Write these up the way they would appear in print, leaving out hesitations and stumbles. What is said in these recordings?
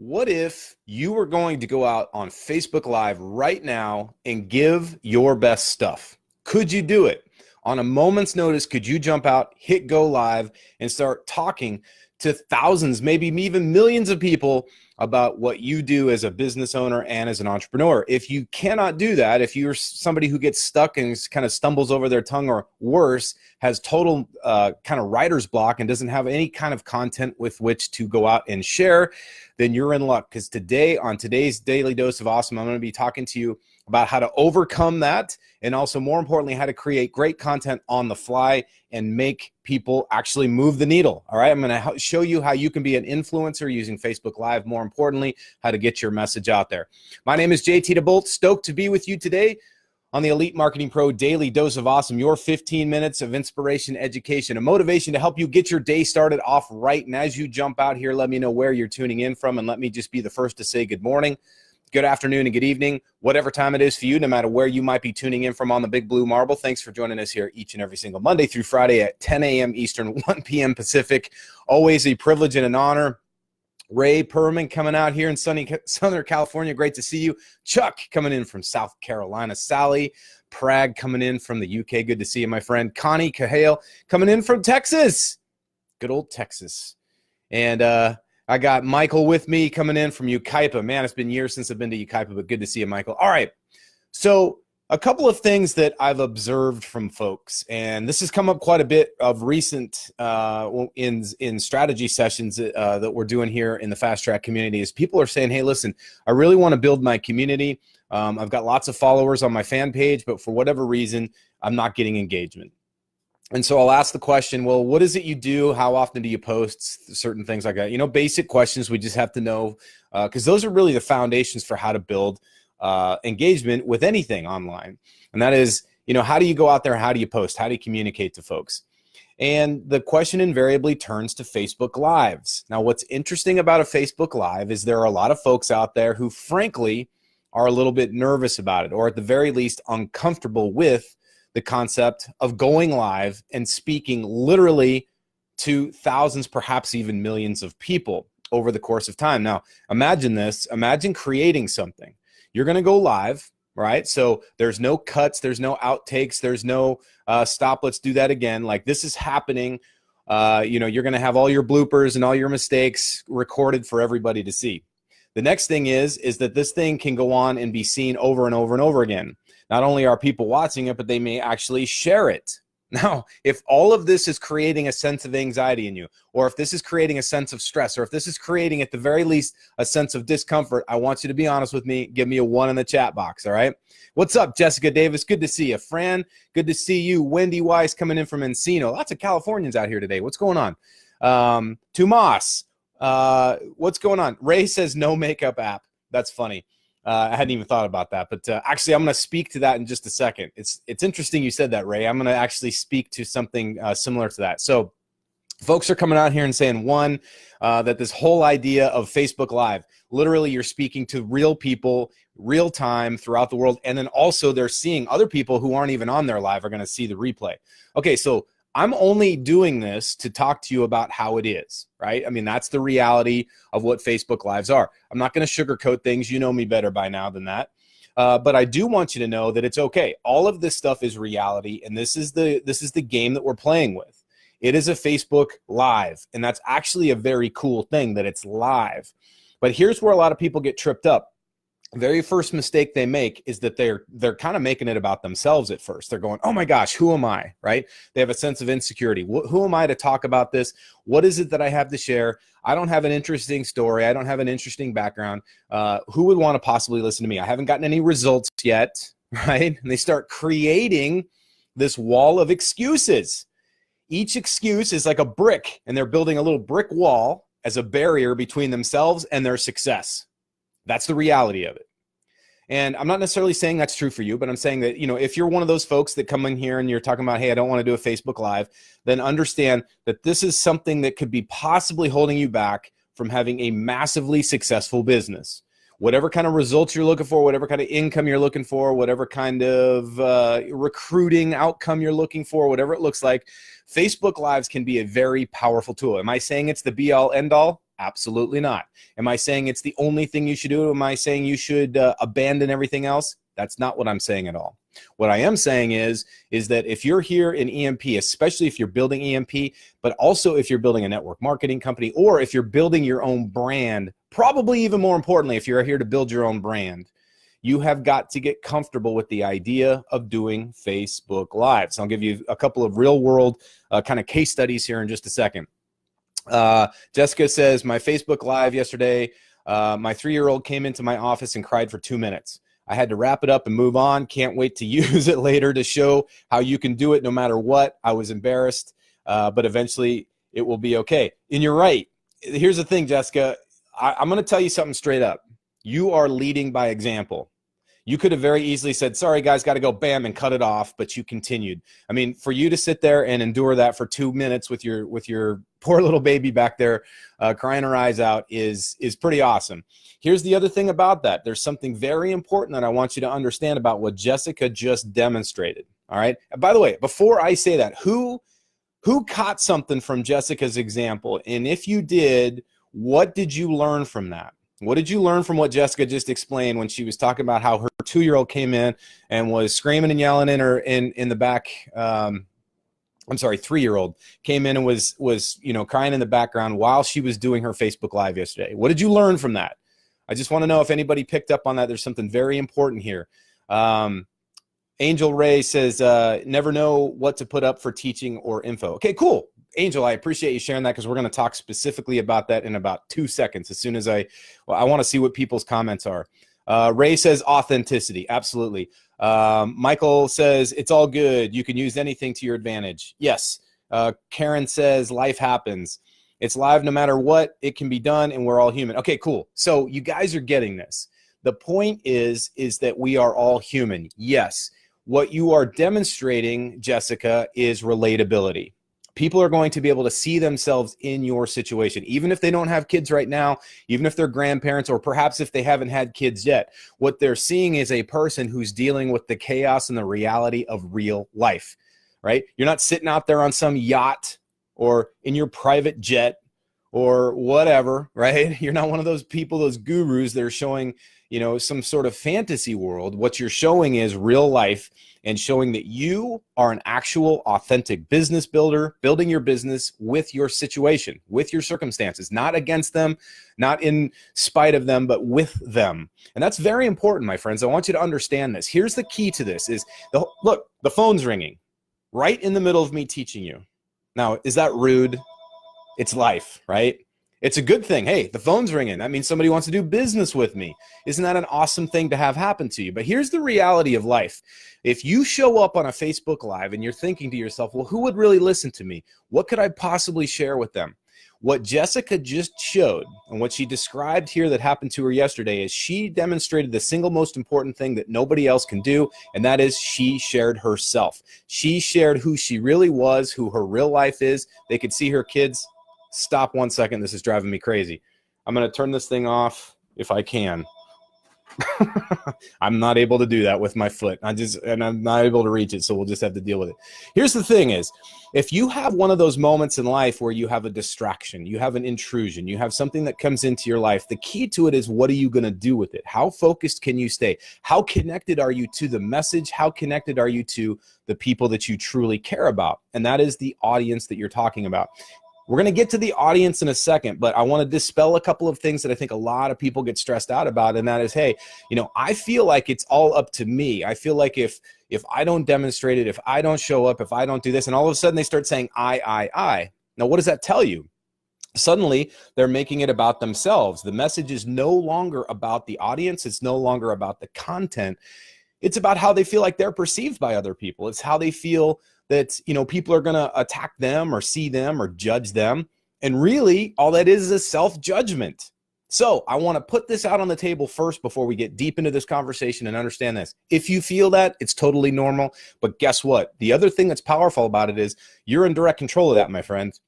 What if you were going to go out on Facebook Live right now and give your best stuff? Could you do it? On a moment's notice, could you jump out, hit go live, and start talking to thousands, maybe even millions of people about what you do as a business owner and as an entrepreneur? If you cannot do that, if you're somebody who gets stuck and kind of stumbles over their tongue, or worse, has total kind of writer's block and doesn't have any kind of content with which to go out and share, then you're in luck. Because today, on today's Daily Dose of Awesome, I'm going to be talking to you about how to overcome that, and also, more importantly, how to create great content on the fly and make people actually move the needle. All right, I'm going to show you how you can be an influencer using Facebook Live. More importantly, how to get your message out there. My name is JT DeBolt. Stoked to be with you today on the Elite Marketing Pro Daily Dose of Awesome, your 15 minutes of inspiration, education, and motivation to help you get your day started off right. And as you jump out here, let me know where you're tuning in from, and let me just be the first to say good morning, good afternoon, and good evening, whatever time it is for you, no matter where you might be tuning in from on the Big Blue Marble. Thanks for joining us here each and every single Monday through Friday at 10 a.m. Eastern, 1 p.m. Pacific. Always a privilege and an honor. Ray Perman coming out here in sunny Southern California. Great to see you. Chuck coming in from South Carolina. Sally Prague coming in from the UK. Good to see you, my friend. Connie Cahale coming in from Texas. Good old Texas. And I got Michael with me coming in from Yucaipa. Man, it's been years since I've been to Yucaipa, but good to see you, Michael. All right. So a couple of things that I've observed from folks, and this has come up quite a bit of recent in strategy sessions that we're doing here in the Fast Track community, is people are saying, hey, listen, I really want to build my community. I've got lots of followers on my fan page, but for whatever reason, I'm not getting engagement. And so I'll ask the question, well, what is it you do? How often do you post? Certain things like that. You know, basic questions we just have to know, because those are really the foundations for how to build engagement with anything online. And that is, you know, how do you go out there? How do you post? How do you communicate to folks? And the question invariably turns to Facebook Lives. Now, what's interesting about a Facebook Live is there are a lot of folks out there who, frankly, are a little bit nervous about it, or at the very least uncomfortable with the concept of going live and speaking literally to thousands, perhaps even millions of people over the course of time. Now, imagine this. Imagine creating something. You're going to go live, right? So there's no cuts, there's no outtakes, there's no stop, let's do that again. Like, this is happening. You know, you're going to have all your bloopers and all your mistakes recorded for everybody to see. The next thing is that this thing can go on and be seen over and over and over again. Not only are people watching it, but they may actually share it. Now, if all of this is creating a sense of anxiety in you, or if this is creating a sense of stress, or if this is creating, at the very least, a sense of discomfort, I want you to be honest with me. Give me a 1 in the chat box, all right? What's up, Jessica Davis? Good to see you. Fran, good to see you. Wendy Weiss coming in from Encino. Lots of Californians out here today. What's going on? Tomas, what's going on? Ray says no makeup app. That's funny. I hadn't even thought about that, but actually, I'm going to speak to that in just a second. It's interesting you said that, Ray. I'm going to actually speak to something similar to that. So folks are coming out here and saying, one, that this whole idea of Facebook Live, literally you're speaking to real people, real time throughout the world, and then also they're seeing other people who aren't even on their live are going to see the replay. Okay, so I'm only doing this to talk to you about how it is, right? I mean, that's the reality of what Facebook Lives are. I'm not going to sugarcoat things. You know me better by now than that. But I do want you to know that it's okay. All of this stuff is reality, and this is the game that we're playing with. It is a Facebook Live, and that's actually a very cool thing that it's live. But here's where a lot of people get tripped up. Very first mistake they make is that they're kind of making it about themselves at first. They're going, oh my gosh, who am I, right? They have a sense of insecurity. Who am I to talk about this? What is it that I have to share? I don't have an interesting story. I don't have an interesting background. Who would want to possibly listen to me? I haven't gotten any results yet, right? And they start creating this wall of excuses. Each excuse is like a brick, and they're building a little brick wall as a barrier between themselves and their success. That's the reality of it. And I'm not necessarily saying that's true for you, but I'm saying that, you know, if you're one of those folks that come in here and you're talking about, hey, I don't want to do a Facebook Live, then understand that this is something that could be possibly holding you back from having a massively successful business. Whatever kind of results you're looking for, whatever kind of income you're looking for, whatever kind of recruiting outcome you're looking for, whatever it looks like, Facebook Lives can be a very powerful tool. Am I saying it's the be-all, end-all? Absolutely not. Am I saying it's the only thing you should do? Am I saying you should abandon everything else? That's not what I'm saying at all. What I am saying is that if you're here in EMP, especially if you're building EMP, but also if you're building a network marketing company, or if you're building your own brand, probably even more importantly, if you're here to build your own brand, you have got to get comfortable with the idea of doing Facebook Live. So I'll give you a couple of real world kind of case studies here in just a second. Jessica says, my Facebook Live yesterday, my 3-year-old came into my office and cried for 2 minutes. I had to wrap it up and move on. Can't wait to use it later to show how you can do it no matter what. I was embarrassed, but eventually it will be okay. And you're right. Here's the thing, Jessica. I'm going to tell you something straight up. You are leading by example. You could have very easily said, sorry, guys, got to go, bam, and cut it off, but you continued. I mean, for you to sit there and endure that for 2 minutes with your poor little baby back there crying her eyes out is pretty awesome. Here's the other thing about that. There's something very important that I want you to understand about what Jessica just demonstrated, all right? And by the way, before I say that, who caught something from Jessica's example? And if you did, what did you learn from that? What did you learn from what Jessica just explained when she was talking about how her 2-year-old came in and was screaming and yelling in the back? I'm sorry, 3-year-old came in and was crying in the background while she was doing her Facebook Live yesterday. What did you learn from that? I just want to know if anybody picked up on that. There's something very important here. Angel Ray says, never know what to put up for teaching or info. Okay, cool. Angel, I appreciate you sharing that because we're going to talk specifically about that in about 2 seconds. As soon as I want to see what people's comments are. Ray says authenticity. Absolutely. Michael says it's all good. You can use anything to your advantage. Yes. Karen says life happens. It's live no matter what. It can be done and we're all human. Okay, cool. So you guys are getting this. The point is that we are all human. Yes. What you are demonstrating, Jessica, is relatability. People are going to be able to see themselves in your situation, even if they don't have kids right now, even if they're grandparents, or perhaps if they haven't had kids yet. What they're seeing is a person who's dealing with the chaos and the reality of real life, right? You're not sitting out there on some yacht or in your private jet or whatever, right? You're not one of those people, those gurus that are showing, some sort of fantasy world. What you're showing is real life and showing that you are an actual authentic business builder, building your business with your situation, with your circumstances, not against them, not in spite of them, but with them. And that's very important, my friends. I want you to understand this. Here's the key to this is, look, the phone's ringing right in the middle of me teaching you. Now, is that rude? It's life, right? It's a good thing. Hey, the phone's ringing. That means somebody wants to do business with me. Isn't that an awesome thing to have happen to you? But here's the reality of life. If you show up on a Facebook Live and you're thinking to yourself, well, who would really listen to me? What could I possibly share with them? What Jessica just showed and what she described here that happened to her yesterday is she demonstrated the single most important thing that nobody else can do, and that is she shared herself. She shared who she really was, who her real life is. They could see her kids. Stop 1 second. This is driving me crazy. I'm going to turn this thing off if I can. I'm not able to do that with my foot. And I'm not able to reach it, so we'll just have to deal with it. Here's the thing is, if you have one of those moments in life where you have a distraction, you have an intrusion, you have something that comes into your life, the key to it is, what are you going to do with it? How focused can you stay? How connected are you to the message? How connected are you to the people that you truly care about? And that is the audience that you're talking about. We're going to get to the audience in a second, but I want to dispel a couple of things that I think a lot of people get stressed out about, and that is, hey, I feel like it's all up to me. I feel like if I don't demonstrate it, if I don't show up, if I don't do this, and all of a sudden they start saying I. Now, what does that tell you? Suddenly, they're making it about themselves. The message is no longer about the audience. It's no longer about the content. It's about how they feel like they're perceived by other people. It's how they feel that, people are going to attack them or see them or judge them. And really, all that is a self-judgment. So I want to put this out on the table first before we get deep into this conversation and understand this. If you feel that, it's totally normal. But guess what? The other thing that's powerful about it is you're in direct control of that, my friends.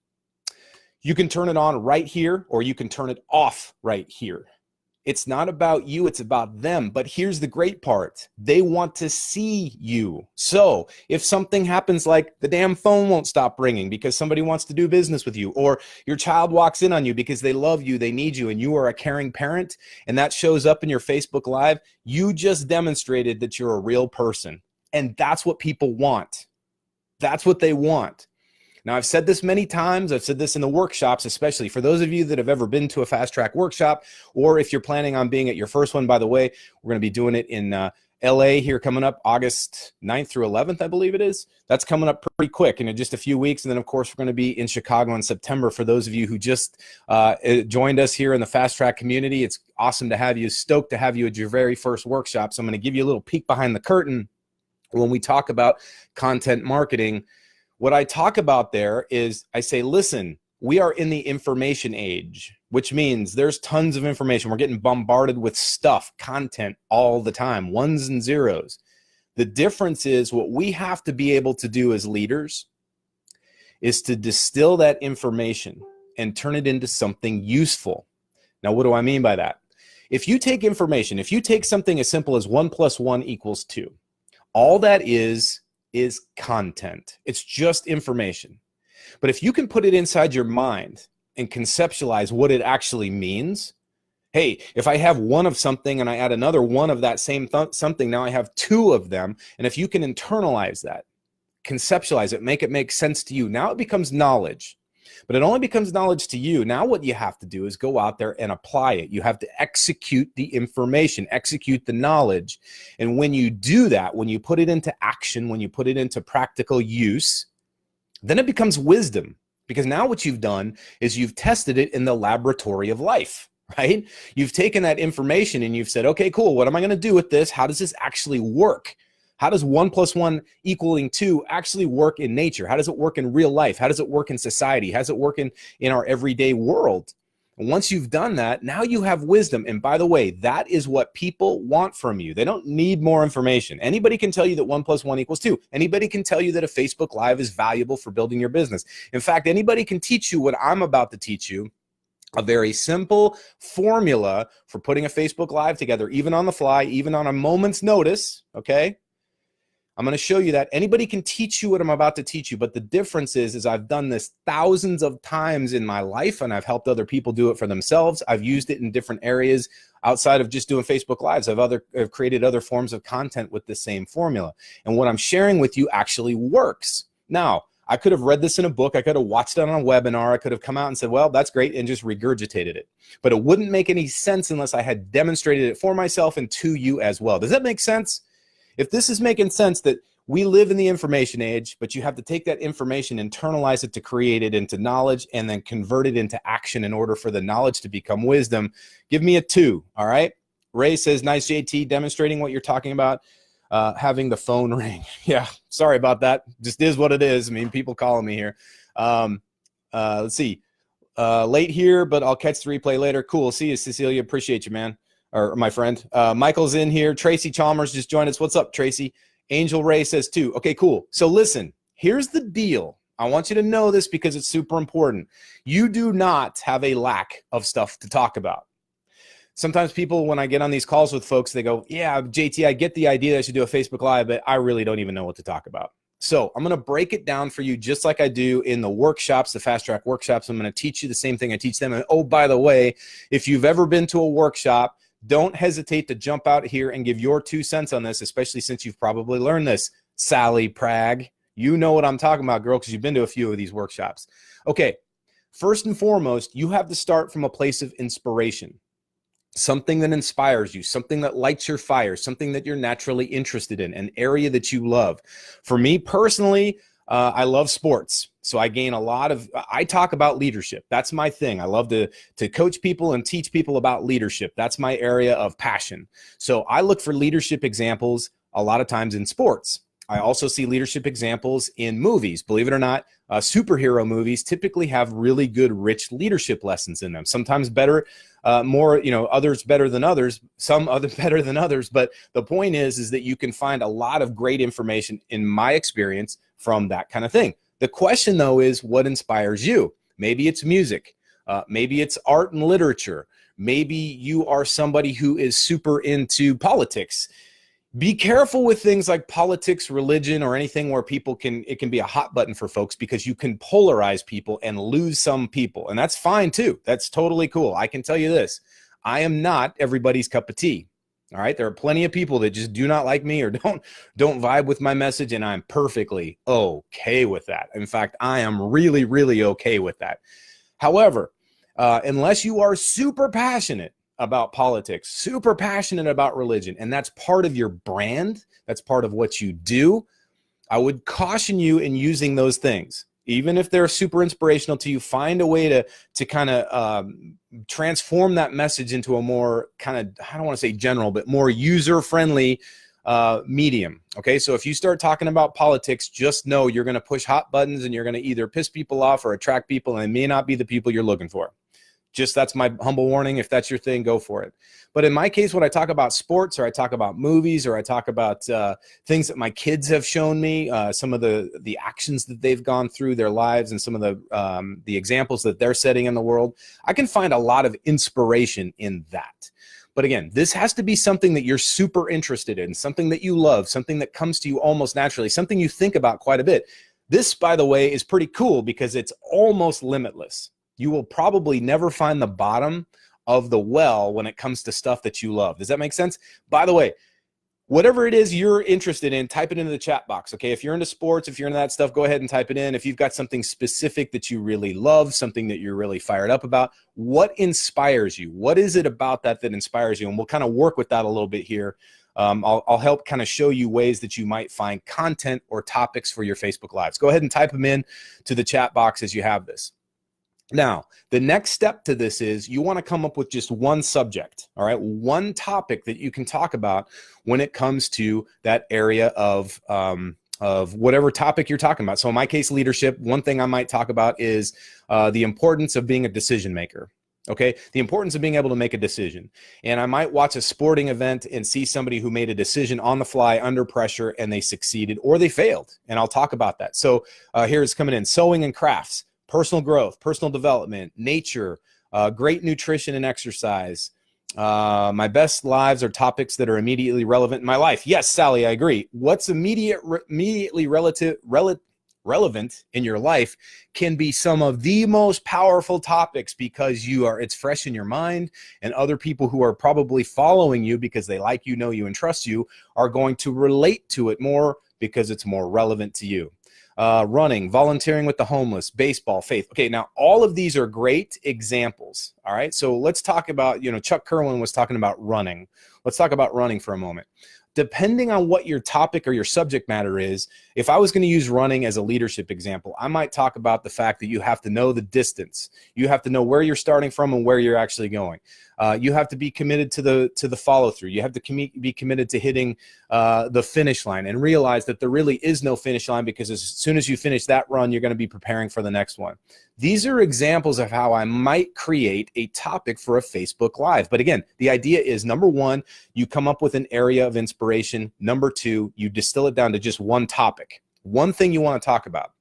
You can turn it on right here, or you can turn it off right here. It's not about you, it's about them. But here's the great part. They want to see you. So if something happens like the damn phone won't stop ringing because somebody wants to do business with you, or your child walks in on you because they love you, they need you, and you are a caring parent, and that shows up in your Facebook Live, you just demonstrated that you're a real person. And that's what people want. That's what they want. Now, I've said this many times. I've said this in the workshops, especially for those of you that have ever been to a fast track workshop, or if you're planning on being at your first one. By the way, we're going to be doing it in LA here coming up August 9th through 11th, I believe it is. That's coming up pretty quick in just a few weeks. And then, of course, we're going to be in Chicago in September for those of you who just joined us here in the fast track community. It's awesome to have you. Stoked to have you at your very first workshop. So I'm going to give you a little peek behind the curtain when we talk about content marketing. What I talk about there is I say, listen, we are in the information age, which means there's tons of information. We're getting bombarded with stuff, content all the time, ones and zeros. The difference is what we have to be able to do as leaders is to distill that information and turn it into something useful. Now, what do I mean by that? If you take information, if you take something as simple as 1 + 1 = 2, all that is content. It's just information. But if you can put it inside your mind and conceptualize what it actually means, hey, if I have one of something and I add another one of that same something, now I have two of them. And if you can internalize that, conceptualize it, make it make sense to you, now it becomes knowledge. But it only becomes knowledge to you. Now what you have to do is go out there and apply it. You have to execute the information, execute the knowledge. And when you do that, when you put it into action, when you put it into practical use, then it becomes wisdom. Because now what you've done is you've tested it in the laboratory of life, right? You've taken that information and you've said, okay, cool. What am I going to do with this? How does this actually work? How does 1 + 1 = 2 actually work in nature? How does it work in real life? How does it work in society? How does it work in our everyday world? And once you've done that, now you have wisdom. And by the way, that is what people want from you. They don't need more information. Anybody can tell you that 1 + 1 = 2. Anybody can tell you that a Facebook Live is valuable for building your business. In fact, anybody can teach you what I'm about to teach you, a very simple formula for putting a Facebook Live together, even on the fly, even on a moment's notice, okay? I'm going to show you that. Anybody can teach you what I'm about to teach you, but the difference is I've done this thousands of times in my life, and I've helped other people do it for themselves. I've used it in different areas outside of just doing Facebook Lives. I've created other forms of content with the same formula. And what I'm sharing with you actually works. Now, I could have read this in a book. I could have watched it on a webinar. I could have come out and said, well, that's great, and just regurgitated it. But it wouldn't make any sense unless I had demonstrated it for myself and to you as well. Does that make sense? If this is making sense, that we live in the information age, but you have to take that information, internalize it to create it into knowledge, and then convert it into action in order for the knowledge to become wisdom, give me a 2, all right? Ray says, nice, JT, demonstrating what you're talking about, having the phone ring. Yeah, sorry about that. Just is what it is. I mean, people calling me here. Let's see. Late here, but I'll catch the replay later. Cool. See you, Cecilia. Appreciate you, man. Or my friend. Michael's in here. Tracy Chalmers just joined us. What's up, Tracy? Angel Ray says 2. Okay, cool. So listen, here's the deal. I want you to know this because it's super important. You do not have a lack of stuff to talk about. Sometimes people, when I get on these calls with folks, they go, yeah, JT, I get the idea that I should do a Facebook Live, but I really don't even know what to talk about. So I'm going to break it down for you just like I do in the workshops, the fast track workshops. I'm going to teach you the same thing I teach them. And oh, by the way, if you've ever been to a workshop, don't hesitate to jump out here and give your 2 cents on this, especially since you've probably learned this. Sally Prag, you know what I'm talking about, girl, because you've been to a few of these workshops. Okay, first and foremost, you have to start from a place of inspiration. Something that inspires you, something that lights your fire, something that you're naturally interested in, an area that you love. For me personally, I love sports. So I talk about leadership. That's my thing. I love to coach people and teach people about leadership. That's my area of passion. So I look for leadership examples a lot of times in sports. I also see leadership examples in movies. Believe it or not, superhero movies typically have really good, rich leadership lessons in them. Sometimes better, others better than others, some other better than others. But the point is that you can find a lot of great information, in my experience, from that kind of thing. The question, though, is what inspires you? Maybe it's music. Maybe it's art and literature. Maybe you are somebody who is super into politics. Be careful with things like politics, religion, or anything where it can be a hot button for folks, because you can polarize people and lose some people. And that's fine too. That's totally cool. I can tell you this, I am not everybody's cup of tea. All right. There are plenty of people that just do not like me or don't vibe with my message. And I'm perfectly okay with that. In fact, I am really, really okay with that. However, unless you are super passionate about politics, super passionate about religion, and that's part of your brand, that's part of what you do, I would caution you in using those things. Even if they're super inspirational to you, find a way to kind of transform that message into a more kind of, I don't want to say general, but more user-friendly medium. Okay, so if you start talking about politics, just know you're going to push hot buttons and you're going to either piss people off or attract people, and it may not be the people you're looking for. Just, that's my humble warning. If that's your thing, go for it. But in my case, when I talk about sports, or I talk about movies, or I talk about things that my kids have shown me, some of the actions that they've gone through their lives, and some of the examples that they're setting in the world, I can find a lot of inspiration in that. But again, this has to be something that you're super interested in, something that you love, something that comes to you almost naturally, something you think about quite a bit. This, by the way, is pretty cool because it's almost limitless. You will probably never find the bottom of the well when it comes to stuff that you love. Does that make sense? By the way, whatever it is you're interested in, type it into the chat box, okay? If you're into sports, if you're into that stuff, go ahead and type it in. If you've got something specific that you really love, something that you're really fired up about, what inspires you? What is it about that inspires you? And we'll kind of work with that a little bit here. I'll help kind of show you ways that you might find content or topics for your Facebook Lives. Go ahead and type them in to the chat box as you have this. Now, the next step to this is you want to come up with just one subject, all right? One topic that you can talk about when it comes to that area of whatever topic you're talking about. So in my case, leadership, one thing I might talk about is the importance of being a decision maker. Okay, the importance of being able to make a decision. And I might watch a sporting event and see somebody who made a decision on the fly under pressure and they succeeded or they failed. And I'll talk about that. So here it's coming in: sewing and crafts, personal growth, personal development, nature, great nutrition and exercise. My best lives are topics that are immediately relevant in my life. Yes, Sally, I agree. What's immediately relevant in your life can be some of the most powerful topics because it's fresh in your mind, and other people who are probably following you because they like you, know you, and trust you are going to relate to it more because it's more relevant to you. Running, volunteering with the homeless, baseball, faith. Okay, now all of these are great examples. All right, so let's talk about, Chuck Kerwin was talking about running. Let's talk about running for a moment. Depending on what your topic or your subject matter is, if I was going to use running as a leadership example, I might talk about the fact that you have to know the distance. You have to know where you're starting from and where you're actually going. You have to be committed to the follow through. You have to be committed to hitting the finish line, and realize that there really is no finish line, because as soon as you finish that run, you're going to be preparing for the next one. These are examples of how I might create a topic for a Facebook Live. But again, the idea is, number one, you come up with an area of inspiration. Number two, you distill it down to just one topic, one thing you want to talk about.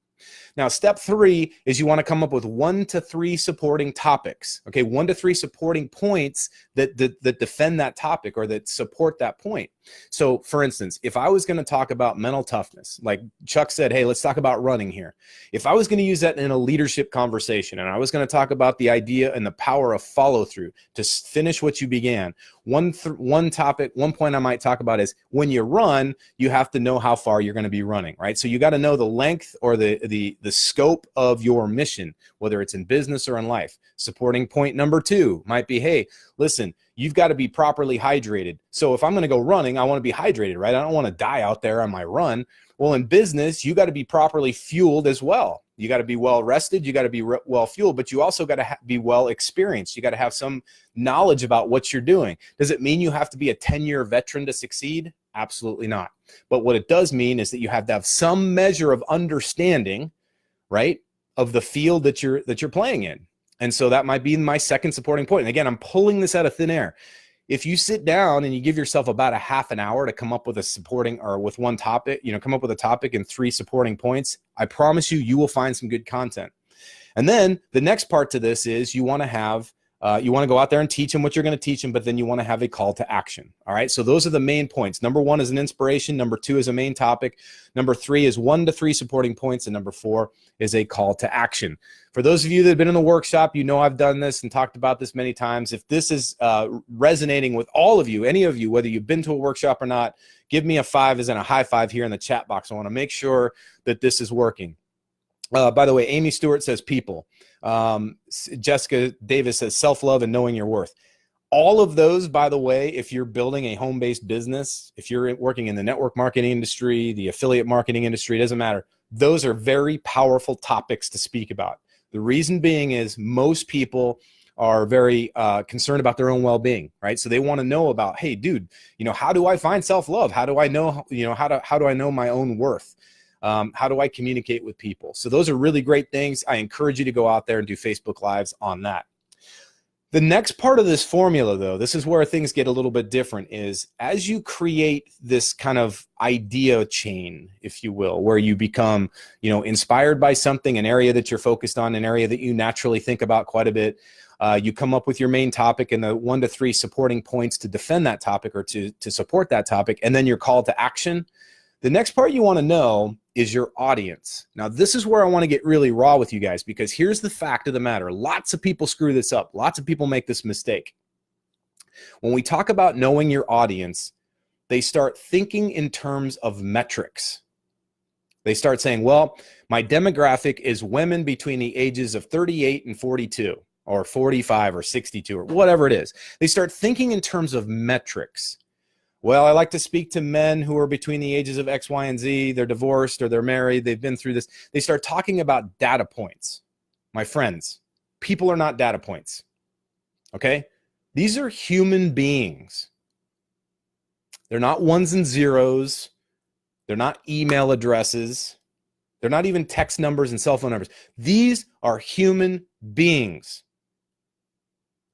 Now, step 3 is you want to come up with 1 to 3 supporting topics, okay? 1 to 3 supporting points that defend that topic or that support that point. So, for instance, if I was going to talk about mental toughness, like Chuck said, hey, let's talk about running here. If I was going to use that in a leadership conversation, and I was going to talk about the idea and the power of follow through to finish what you began, one point I might talk about is, when you run, you have to know how far you're going to be running, right? So you got to know the length or the scope of your mission, whether it's in business or in life. Supporting point number 2 might be, hey, listen, you've got to be properly hydrated. So if I'm going to go running, I want to be hydrated, right? I don't want to die out there on my run. Well, in business, you got to be properly fueled as well. You got to be well rested. You got to be well fueled, but you also got to be well experienced. You got to have some knowledge about what you're doing. Does it mean you have to be a 10-year veteran to succeed? Absolutely not. But what it does mean is that you have to have some measure of understanding, right, of the field that you're playing in. And so that might be my second supporting point. And again, I'm pulling this out of thin air. If you sit down and you give yourself about a half an hour to come up with a supporting, or with one topic, come up with a topic and 3 supporting points, I promise you will find some good content. And then the next part to this is you want to have You want to go out there and teach them what you're going to teach them, but then you want to have a call to action. All right. So those are the main points. Number 1 is an inspiration. Number 2 is a main topic. Number 3 is 1 to 3 supporting points. And number 4 is a call to action. For those of you that have been in the workshop, you know I've done this and talked about this many times. If this is resonating with all of you, any of you, whether you've been to a workshop or not, give me a 5 as in a high 5 here in the chat box. I want to make sure that this is working. By the way, Amy Stewart says people. Jessica Davis says self-love and knowing your worth. All of those, by the way, if you're building a home-based business, if you're working in the network marketing industry, the affiliate marketing industry, it doesn't matter. Those are very powerful topics to speak about. The reason being is most people are very concerned about their own well-being, right? So they want to know about, hey, dude, how do I find self-love? How do I know, how do I know my own worth? How do I communicate with people? So those are really great things. I encourage you to go out there and do Facebook Lives on that. The next part of this formula, though, this is where things get a little bit different, is as you create this kind of idea chain, if you will, where you become, inspired by something, an area that you're focused on, an area that you naturally think about quite a bit. You come up with your main topic and the 1 to 3 supporting points to defend that topic or to support that topic, and then your call to action. The next part you want to know is your audience. Now, this is where I want to get really raw with you guys, because here's the fact of the matter. Lots of people screw this up. Lots of people make this mistake. When we talk about knowing your audience, they start thinking in terms of metrics. They start saying, well, my demographic is women between the ages of 38 and 42 or 45 or 62 or whatever it is. They start thinking in terms of metrics. Well, I like to speak to men who are between the ages of X, Y, and Z. They're divorced or they're married. They've been through this. They start talking about data points. My friends, people are not data points. Okay? These are human beings. They're not ones and zeros. They're not email addresses. They're not even text numbers and cell phone numbers. These are human beings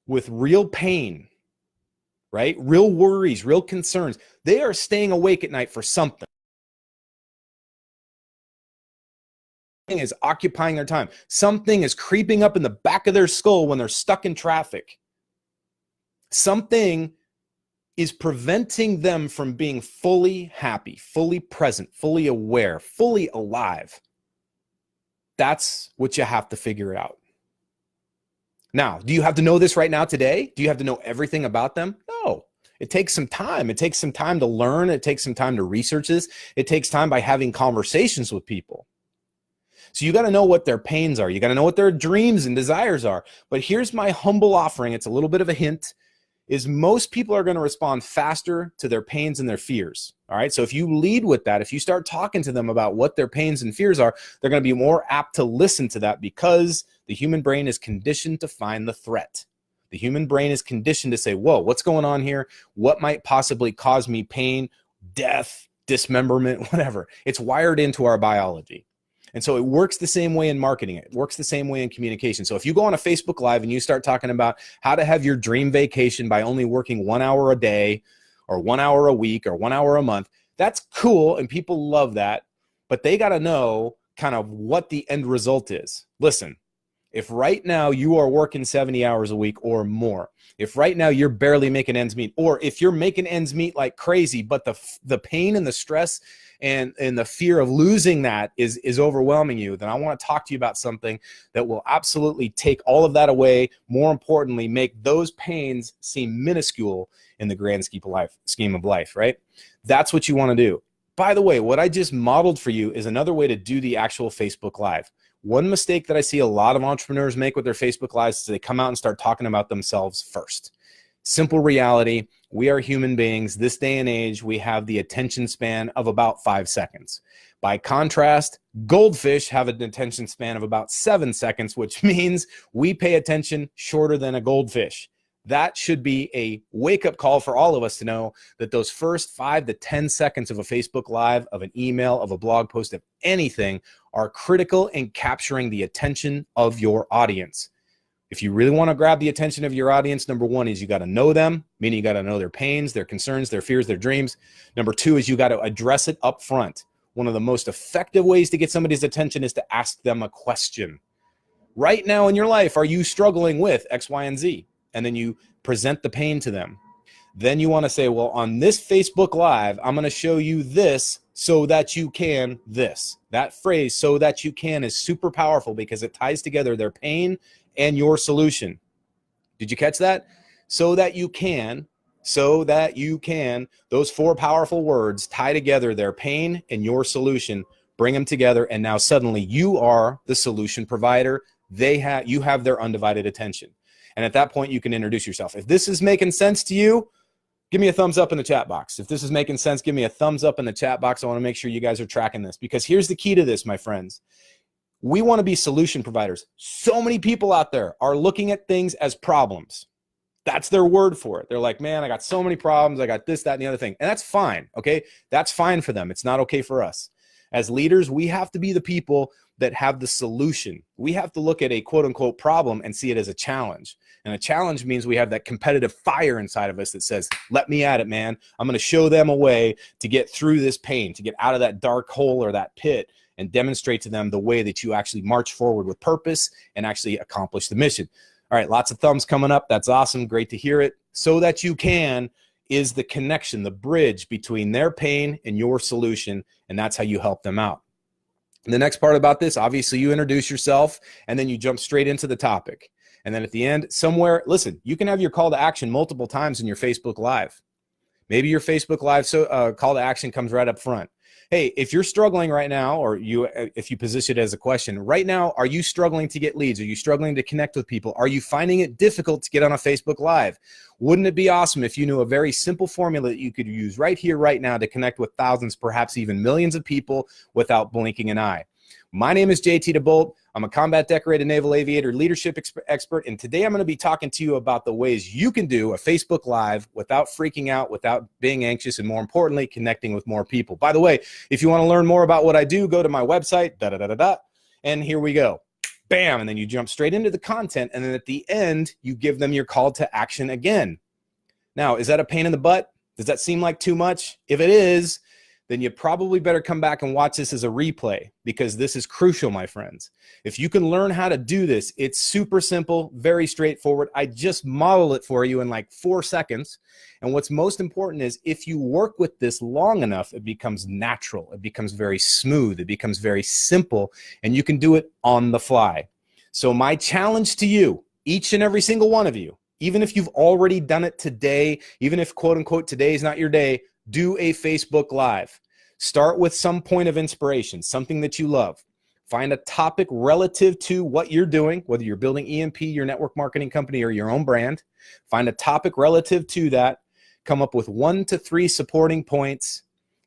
with real pain. Right? Real worries, real concerns. They are staying awake at night for something. Something is occupying their time. Something is creeping up in the back of their skull when they're stuck in traffic. Something is preventing them from being fully happy, fully present, fully aware, fully alive. That's what you have to figure out. Now, do you have to know this right now today? Do you have to know everything about them? No. It takes some time. It takes some time to learn. It takes some time to research this. It takes time by having conversations with people. So you got to know what their pains are. You got to know what their dreams and desires are. But here's my humble offering. It's a little bit of a hint. Is most people are going to respond faster to their pains and their fears. All right. So if you lead with that, if you start talking to them about what their pains and fears are, they're going to be more apt to listen to that, because the human brain is conditioned to find the threat. The human brain is conditioned to say, whoa, what's going on here? What might possibly cause me pain, death, dismemberment, whatever? It's wired into our biology. And so it works the same way in marketing. It works the same way in communication. So if you go on a Facebook Live and you start talking about how to have your dream vacation by only working 1 hour a day or 1 hour a week or 1 hour a month, that's cool and people love that. But they got to know kind of what the end result is. Listen, if right now you are working 70 hours a week or more, if right now you're barely making ends meet, or if you're making ends meet like crazy, but the pain and the stress and the fear of losing that is overwhelming you, then I want to talk to you about something that will absolutely take all of that away. More importantly, make those pains seem minuscule in the grand scheme of life, right? That's what you want to do. By the way, what I just modeled for you is another way to do the actual Facebook Live. One mistake that I see a lot of entrepreneurs make with their Facebook Lives is they come out and start talking about themselves first. Simple reality, we are human beings. This day and age, we have the attention span of about 5 seconds. By contrast, goldfish have an attention span of about 7 seconds, which means we pay attention shorter than a goldfish. That should be a wake-up call for all of us to know that those first 5 to 10 seconds of a Facebook Live, of an email, of a blog post, of anything are critical in capturing the attention of your audience. If you really want to grab the attention of your audience, number one is you got to know them, meaning you got to know their pains, their concerns, their fears, their dreams. Number two is you got to address it up front. One of the most effective ways to get somebody's attention is to ask them a question. Right now in your life, are you struggling with X, Y, and Z? and then you present the pain to them. Then you want to say, well, on this Facebook Live, I'm going to show you this so that you can this. That phrase, so that you can, is super powerful because it ties together their pain and your solution. Did you catch that? So that you can, so that you can. Those 4 powerful words tie together their pain and your solution, bring them together, and now suddenly you are the solution provider. You have their undivided attention. And at that point, you can introduce yourself. If this is making sense to you, give me a thumbs up in the chat box. If this is making sense, give me a thumbs up in the chat box. I want to make sure you guys are tracking this, because here's the key to this, my friends. We want to be solution providers. So many people out there are looking at things as problems. That's their word for it. They're like, man, I got so many problems. I got this, that, and the other thing. And that's fine, okay? That's fine for them. It's not okay for us. As leaders, we have to be the people that have the solution. We have to look at a quote unquote problem and see it as a challenge. And a challenge means we have that competitive fire inside of us that says, let me at it, man. I'm going to show them a way to get through this pain, to get out of that dark hole or that pit, and demonstrate to them the way that you actually march forward with purpose and actually accomplish the mission. All right, lots of thumbs coming up. That's awesome. Great to hear it. So that you can is the connection, the bridge between their pain and your solution, and that's how you help them out. And the next part about this, obviously you introduce yourself and then you jump straight into the topic. And then at the end, somewhere, listen, you can have your call to action multiple times in your Facebook Live. Maybe your Facebook Live call to action comes right up front. Hey, if you're struggling right now, or if you position it as a question, right now, are you struggling to get leads? Are you struggling to connect with people? Are you finding it difficult to get on a Facebook Live? Wouldn't it be awesome if you knew a very simple formula that you could use right here, right now to connect with thousands, perhaps even millions of people without blinking an eye? My name is JT DeBolt. I'm a combat decorated naval aviator, leadership expert, and today I'm going to be talking to you about the ways you can do a Facebook Live without freaking out, without being anxious, and more importantly, connecting with more people. By the way, if you want to learn more about what I do, go to my website, and here we go. Bam, and then you jump straight into the content, and then at the end, you give them your call to action again. Now, is that a pain in the butt? Does that seem like too much? If it is, then you probably better come back and watch this as a replay, because this is crucial, my friends. If you can learn how to do this, it's super simple, very straightforward. I just model it for you in like 4 seconds. And what's most important is if you work with this long enough, it becomes natural. It becomes very smooth. It becomes very simple, and you can do it on the fly. So my challenge to you, each and every single one of you, even if you've already done it today, even if quote unquote today is not your day, do a Facebook Live. Start with some point of inspiration, something that you love. Find a topic relative to what you're doing, whether you're building EMP, your network marketing company, or your own brand. Find a topic relative to that. Come up with 1 to 3 supporting points,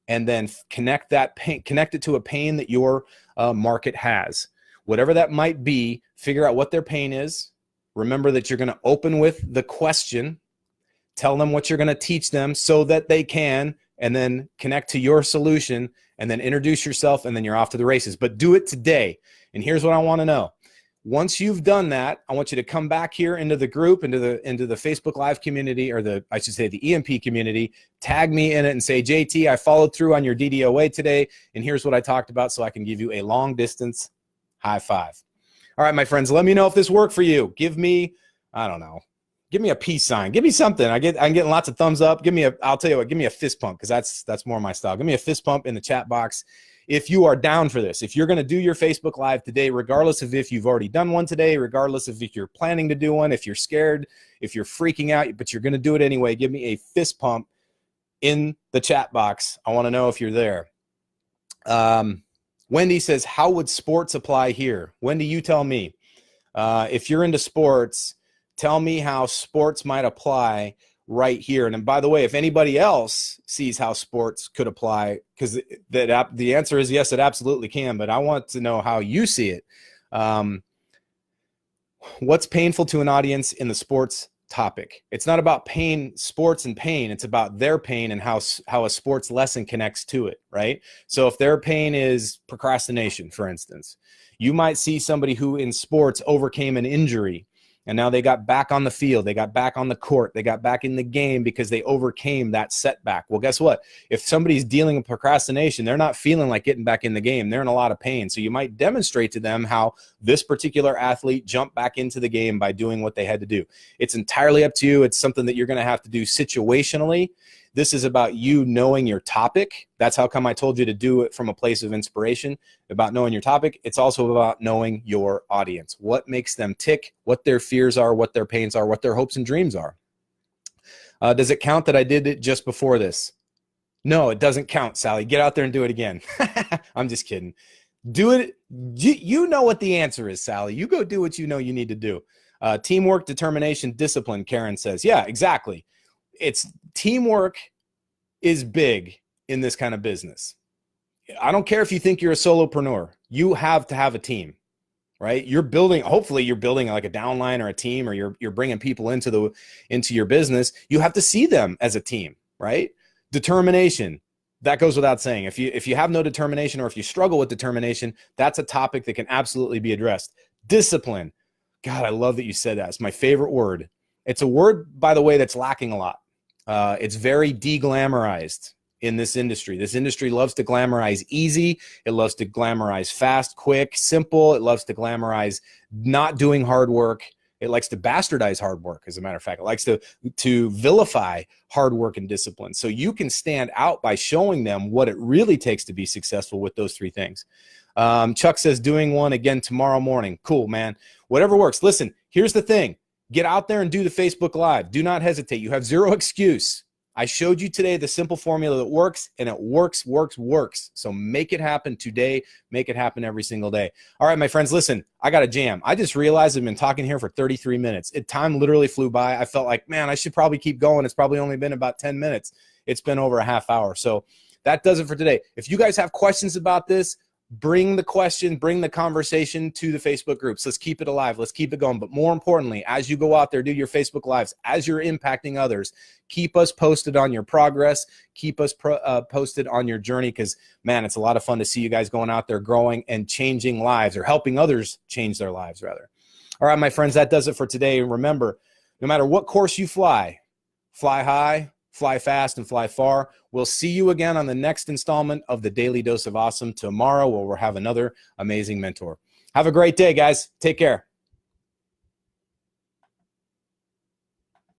and then connect it to a pain that your market has. Whatever that might be, figure out what their pain is. Remember that you're going to open with the question. Tell them what you're going to teach them so that they can, and then connect to your solution, and then introduce yourself, and then you're off to the races. But do it today. And here's what I want to know. Once you've done that, I want you to come back here into the group, into the Facebook Live community, or the EMP community, tag me in it and say, JT, I followed through on your DDOA today, and here's what I talked about, so I can give you a long distance high five. All right, my friends, let me know if this worked for you. Give me, I don't know, give me a peace sign. Give me something. I'm getting lots of thumbs up. I'll tell you what, give me a fist pump, because that's more my style. Give me a fist pump in the chat box if you are down for this. If you're going to do your Facebook Live today, regardless of if you've already done one today, regardless of if you're planning to do one, if you're scared, if you're freaking out, but you're going to do it anyway, give me a fist pump in the chat box. I want to know if you're there. Wendy says, how would sports apply here? Wendy, you tell me. If you're into sports, tell me how sports might apply right here. And by the way, if anybody else sees how sports could apply, because the answer is yes, it absolutely can, but I want to know how you see it. What's painful to an audience in the sports topic? It's not about pain, sports and pain. It's about their pain and how a sports lesson connects to it, right? So if their pain is procrastination, for instance, you might see somebody who in sports overcame an injury, And now they got back on the field. They got back on the court. They got back in the game because they overcame that setback. Well, guess what? If somebody's dealing with procrastination, they're not feeling like getting back in the game. They're in a lot of pain. So you might demonstrate to them how this particular athlete jumped back into the game by doing what they had to do. It's entirely up to you. It's something that you're going to have to do situationally. This is about you knowing your topic. That's how come I told you to do it from a place of inspiration, about knowing your topic. It's also about knowing your audience, what makes them tick, what their fears are, what their pains are, what their hopes and dreams are. Does it count that I did it just before this? No, it doesn't count, Sally. Get out there and do it again. I'm just kidding. Do it. You know what the answer is, Sally. You go do what you know you need to do. Teamwork, determination, discipline, Karen says. Yeah, exactly. It's teamwork is big in this kind of business. I don't care if you think you're a solopreneur. You have to have a team, right? You're building, hopefully you're building like a downline or a team, or you're bringing people into your business. You have to see them as a team, right? Determination, that goes without saying. If you have no determination, or if you struggle with determination, that's a topic that can absolutely be addressed. Discipline. God, I love that you said that. It's my favorite word. It's a word, by the way, that's lacking a lot. It's very de-glamorized in this industry. This industry loves to glamorize easy. It loves to glamorize fast, quick, simple. It loves to glamorize not doing hard work. It likes to bastardize hard work, as a matter of fact. It likes to vilify hard work and discipline. So you can stand out by showing them what it really takes to be successful with those three things. Chuck says, doing one again tomorrow morning. Cool, man. Whatever works. Listen, here's the thing. Get out there and do the Facebook Live. Do not hesitate. You have zero excuse. I showed you today the simple formula that works, and it works. So make it happen today. Make it happen every single day. All right, my friends, listen, I got a jam. I just realized I've been talking here for 33 minutes. Time literally flew by. I felt like, man, I should probably keep going. It's probably only been about 10 minutes. It's been over a half hour. So that does it for today. If you guys have questions about this, bring the question, bring the conversation to the Facebook groups. Let's keep it alive. Let's keep it going. But more importantly, as you go out there, do your Facebook Lives, as you're impacting others, keep us posted on your progress. Keep us posted on your journey, because, man, it's a lot of fun to see you guys going out there, growing and changing lives, or helping others change their lives, rather. All right, my friends, that does it for today. Remember, no matter what course you fly high, fly fast, and fly far. We'll see you again on the next installment of the Daily Dose of Awesome tomorrow, where we'll have another amazing mentor. Have a great day, guys. Take care.